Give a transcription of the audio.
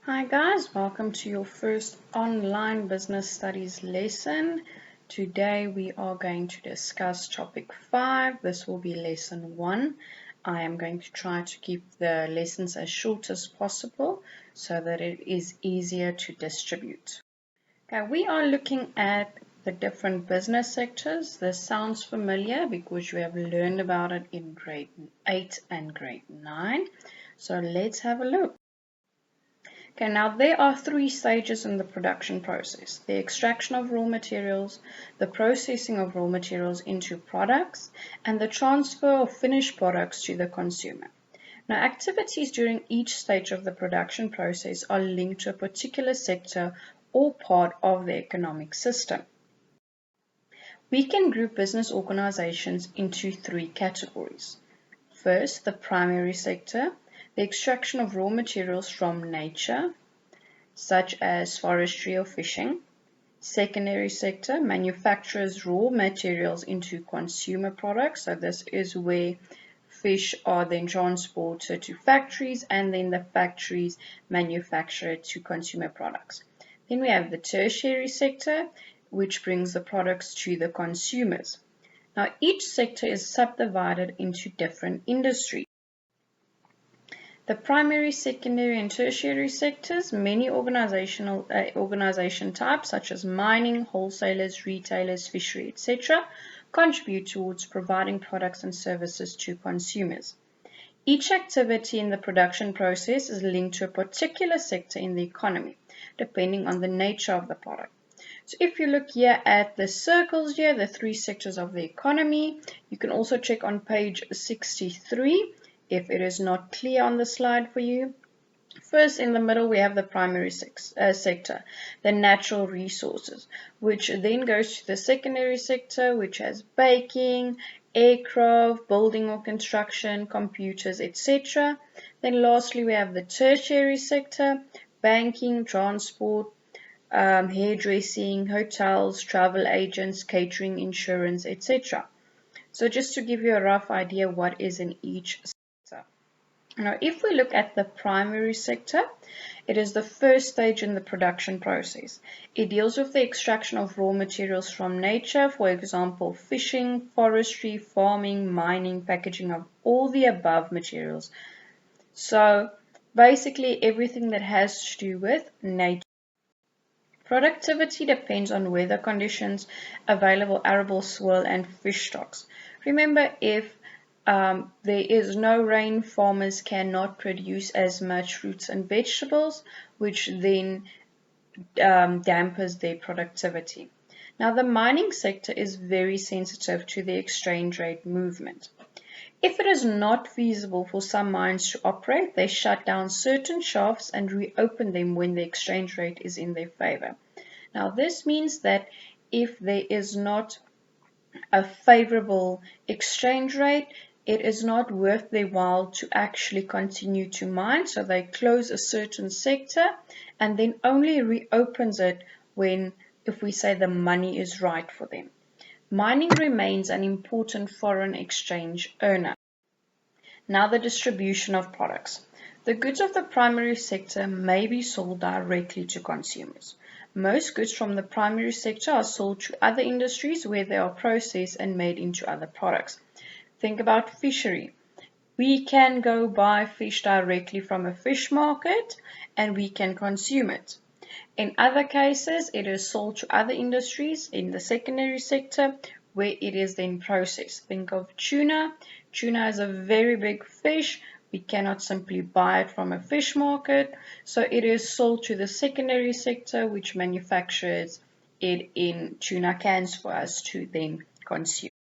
Hi guys, welcome to your first online business studies lesson. Today we are going to discuss topic 5. This will be lesson 1. I am going to try to keep the lessons as short as possible so that it is easier to distribute. Okay, we are looking at the different business sectors. This sounds familiar because you have learned about it in grade 8 and grade 9. So let's have a look. Okay, now there are 3 stages in the production process: the extraction of raw materials, the processing of raw materials into products, and the transfer of finished products to the consumer. Now, activities during each stage of the production process are linked to a particular sector or part of the economic system. We can group business organizations into 3 categories. First, the primary sector, the extraction of raw materials from nature, such as forestry or fishing. Secondary sector, manufactures raw materials into consumer products. So this is where fish are then transported to factories and then the factories manufacture it to consumer products. Then we have the tertiary sector, which brings the products to the consumers. Now each sector is subdivided into different industries. The primary, secondary, and tertiary sectors, many organization types such as mining, wholesalers, retailers, fishery, etc., contribute towards providing products and services to consumers. Each activity in the production process is linked to a particular sector in the economy, depending on the nature of the product. So if you look here at the circles here, the 3 sectors of the economy, you can also check on page 63 if it is not clear on the slide for you. First, in the middle, we have the primary sector, the natural resources, which then goes to the secondary sector, which has baking, aircraft, building or construction, computers, etc. Then lastly, we have the tertiary sector, banking, transport, hairdressing, hotels, travel agents, catering, insurance, etc. So just to give you a rough idea what is in each sector. Now, if we look at the primary sector, it is the first stage in the production process. It deals with the extraction of raw materials from nature, for example, fishing, forestry, farming, mining, packaging of all the above materials. So basically everything that has to do with nature. Productivity depends on weather conditions, available arable soil, and fish stocks. Remember, if there is no rain, farmers cannot produce as much fruits and vegetables, which then dampers their productivity. Now, the mining sector is very sensitive to the exchange rate movement. If it is not feasible for some mines to operate, they shut down certain shafts and reopen them when the exchange rate is in their favor. Now, this means that if there is not a favorable exchange rate, it is not worth their while to actually continue to mine. So they close a certain sector and then only reopens it when, if we say, the money is right for them. Mining remains an important foreign exchange earner. Now the distribution of products. The goods of the primary sector may be sold directly to consumers. Most goods from the primary sector are sold to other industries where they are processed and made into other products. Think about fishery. We can go buy fish directly from a fish market and we can consume it. In other cases, it is sold to other industries in the secondary sector where it is then processed. Think of tuna. Tuna is a very big fish. We cannot simply buy it from a fish market. So it is sold to the secondary sector, which manufactures it in tuna cans for us to then consume.